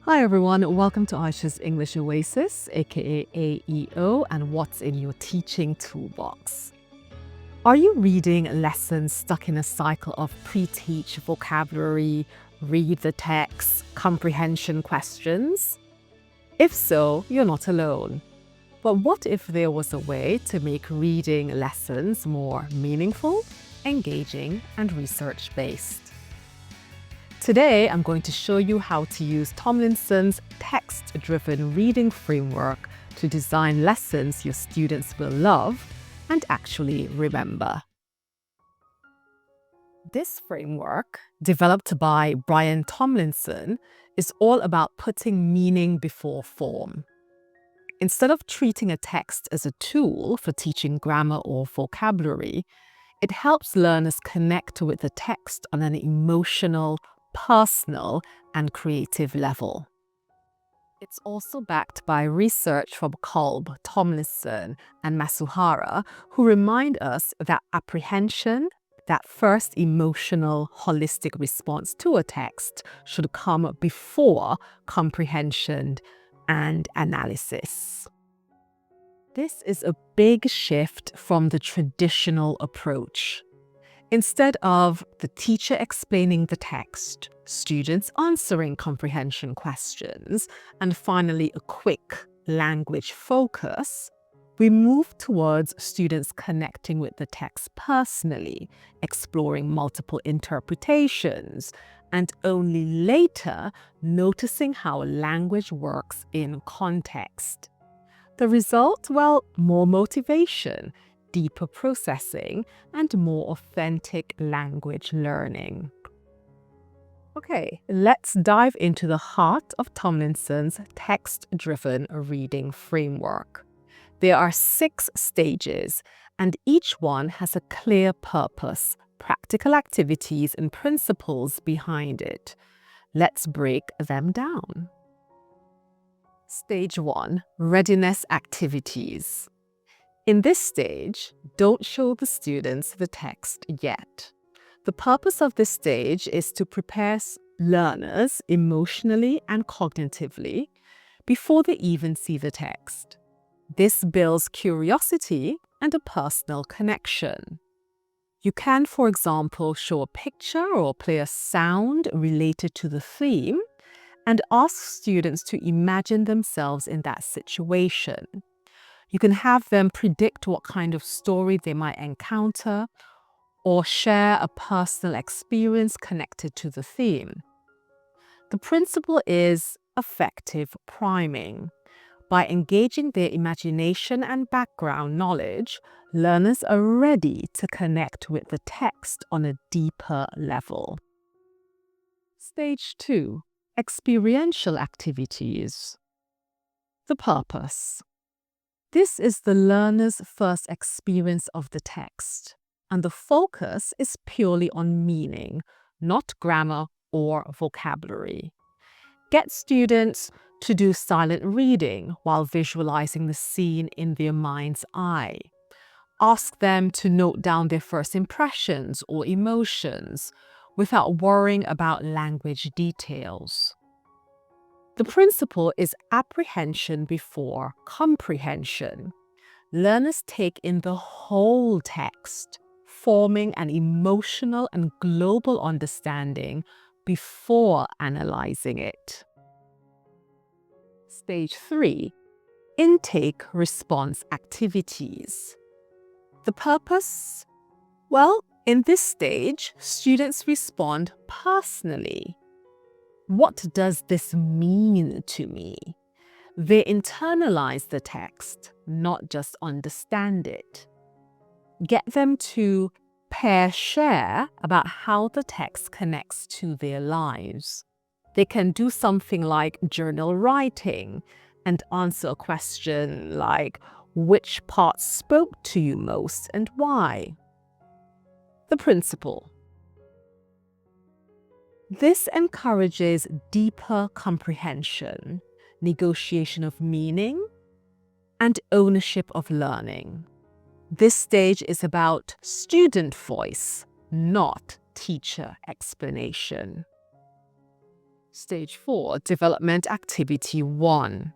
Hi everyone, welcome to Ayesha's English Oasis, aka AEO, and what's in your teaching toolbox. Are you reading lessons stuck in a cycle of pre-teach vocabulary, read the text, comprehension questions? If so, you're not alone. But what if there was a way to make reading lessons more meaningful, engaging, and research-based? Today, I'm going to show you how to use Tomlinson's text-driven reading framework to design lessons your students will love and actually remember. This framework, developed by Brian Tomlinson, is all about putting meaning before form. Instead of treating a text as a tool for teaching grammar or vocabulary, it helps learners connect with the text on an emotional, personal, and creative level. It's also backed by research from Kolb, Tomlinson, and Masuhara, who remind us that apprehension, that first emotional, holistic response to a text, should come before comprehension and analysis. This is a big shift from the traditional approach. Instead of the teacher explaining the text, students answering comprehension questions, and finally a quick language focus, we move towards students connecting with the text personally, exploring multiple interpretations, and only later noticing how language works in context. The result? Well, more motivation, deeper processing, and more authentic language learning. Okay, let's dive into the heart of Tomlinson's text-driven reading framework. There are 6 stages, and each one has a clear purpose, practical activities, and principles behind it. Let's break them down. Stage 1, readiness activities. In this stage, don't show the students the text yet. The purpose of this stage is to prepare learners emotionally and cognitively before they even see the text. This builds curiosity and a personal connection. You can, for example, show a picture or play a sound related to the theme and ask students to imagine themselves in that situation. You can have them predict what kind of story they might encounter or share a personal experience connected to the theme. The principle is effective priming. By engaging their imagination and background knowledge, learners are ready to connect with the text on a deeper level. Stage 2, experiential activities. The purpose. This is the learner's first experience of the text, and the focus is purely on meaning, not grammar or vocabulary. Get students to do silent reading while visualizing the scene in their mind's eye. Ask them to note down their first impressions or emotions without worrying about language details. The principle is apprehension before comprehension. Learners take in the whole text, forming an emotional and global understanding before analyzing it. Stage 3, intake-response activities. The purpose? Well, in this stage, students respond personally. What does this mean to me? They internalize the text, not just understand it. Get them to share about how the text connects to their lives. They can do something like journal writing and answer a question like, which part spoke to you most and why? The principle. This encourages deeper comprehension, negotiation of meaning, and ownership of learning. This stage is about student voice, not teacher explanation. Stage 4, Development Activity 1.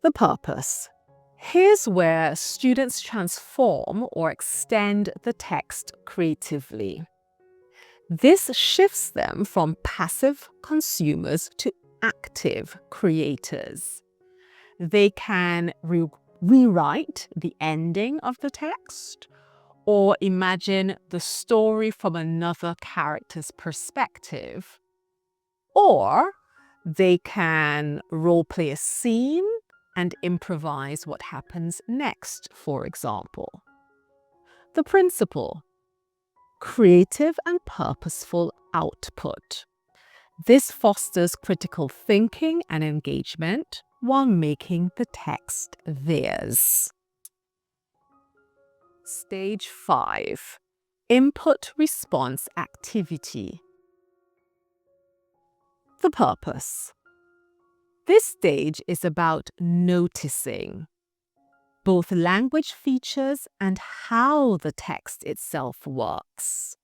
The purpose. Here's where students transform or extend the text creatively. This shifts them from passive consumers to active creators. They can rewrite the ending of the text or imagine the story from another character's perspective. Or they can role-play a scene and improvise what happens next, for example. The principle: creative and purposeful output. This fosters critical thinking and engagement while making the text theirs. Stage 5, Input-Response Activity. The purpose. This stage is about noticing both language features and how the text itself works.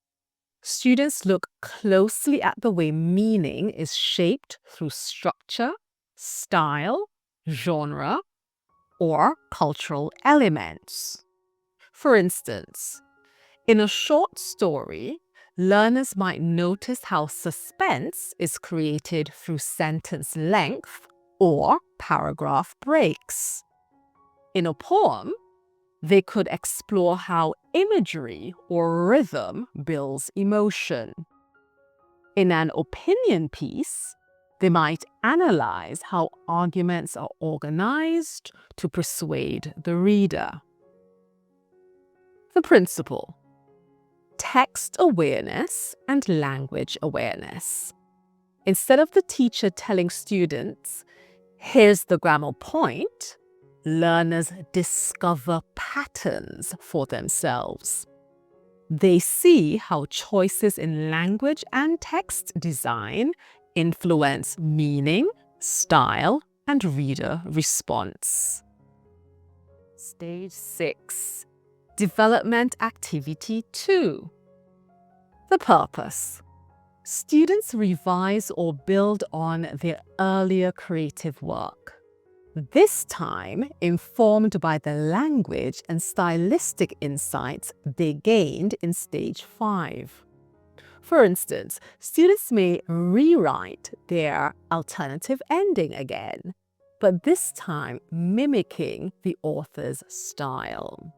Students look closely at the way meaning is shaped through structure, style, genre, or cultural elements. For instance, in a short story, learners might notice how suspense is created through sentence length or paragraph breaks. In a poem, they could explore how imagery or rhythm builds emotion. In an opinion piece, they might analyze how arguments are organized to persuade the reader. The principle: text awareness and language awareness. Instead of the teacher telling students, "Here's the grammar point," learners discover patterns for themselves. They see how choices in language and text design influence meaning, style, and reader response. Stage 6, Development Activity 2. The purpose. Students revise or build on their earlier creative work. This time informed by the language and stylistic insights they gained in Stage 5. For instance, students may rewrite their alternative ending again, but this time mimicking the author's style.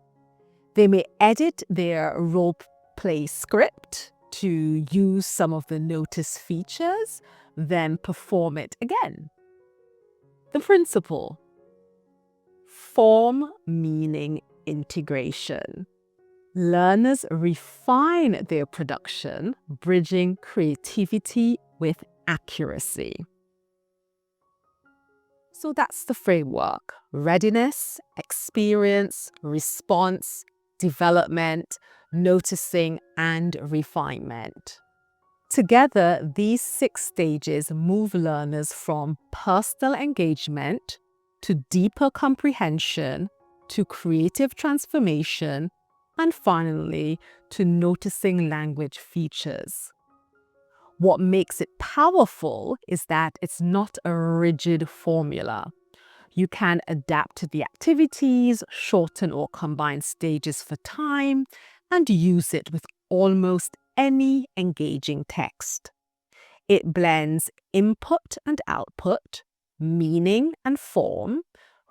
They may edit their role-play script to use some of the notice features, then perform it again. The principle: form-meaning integration. Learners refine their production, bridging creativity with accuracy. So that's the framework: readiness, experience, response, development, noticing, and refinement. Together, these 6 stages move learners from personal engagement to deeper comprehension, to creative transformation, and finally, to noticing language features. What makes it powerful is that it's not a rigid formula. You can adapt the activities, shorten or combine stages for time, and use it with almost any engaging text. It blends input and output, meaning and form,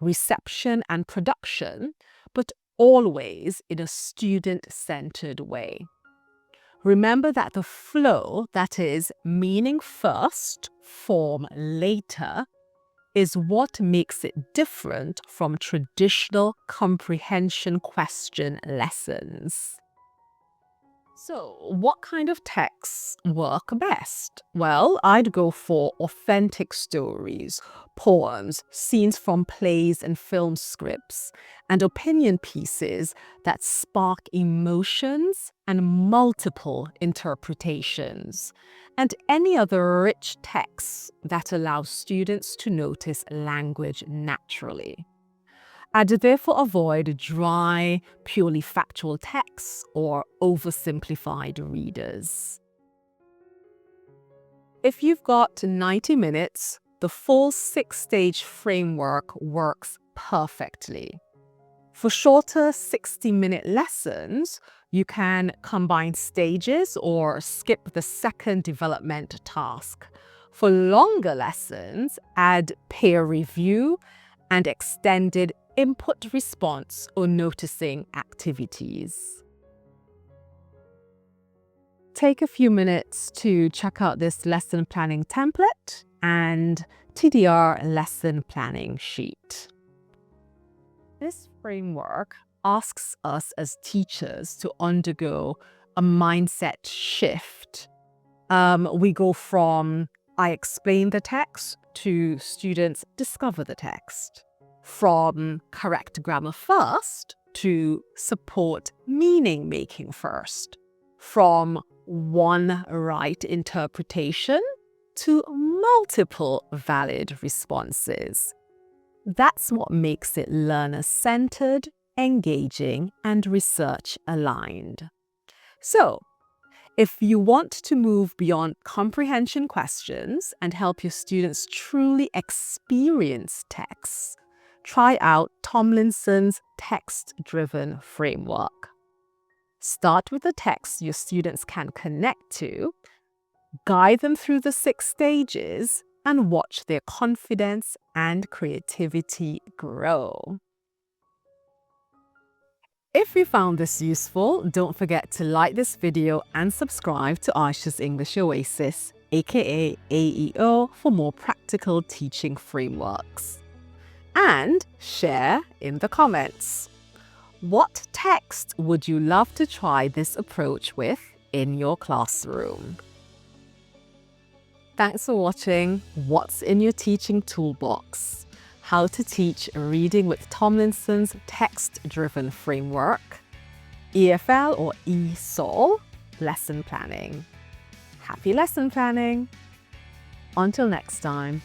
reception and production, but always in a student-centered way. Remember that the flow, that is, meaning first, form later, is what makes it different from traditional comprehension question lessons. So, what kind of texts work best? Well, I'd go for authentic stories, poems, scenes from plays and film scripts, and opinion pieces that spark emotions and multiple interpretations, and any other rich texts that allow students to notice language naturally. I'd therefore avoid dry, purely factual texts or oversimplified readers. If you've got 90 minutes, the full 6-stage framework works perfectly. For shorter 60-minute lessons, you can combine stages or skip the second development task. For longer lessons, add peer review and extended input response or noticing activities. Take a few minutes to check out this lesson planning template and TDR lesson planning sheet. This framework asks us as teachers to undergo a mindset shift. We go from I explain the text to students discover the text, from correct grammar first to support meaning making first, from one right interpretation to multiple valid responses. That's what makes it learner-centered, engaging, and research-aligned. So, if you want to move beyond comprehension questions and help your students truly experience text, try out Tomlinson's text-driven framework. Start with the text your students can connect to, guide them through the 6 stages, and watch their confidence and creativity grow. If you found this useful, don't forget to like this video and subscribe to Ayesha's English Oasis, aka AEO, for more practical teaching frameworks. And share in the comments. What text would you love to try this approach with in your classroom? Thanks for watching What's in Your Teaching Toolbox? How to teach reading with Tomlinson's text-driven framework, EFL or ESOL, lesson planning. Happy lesson planning! Until next time.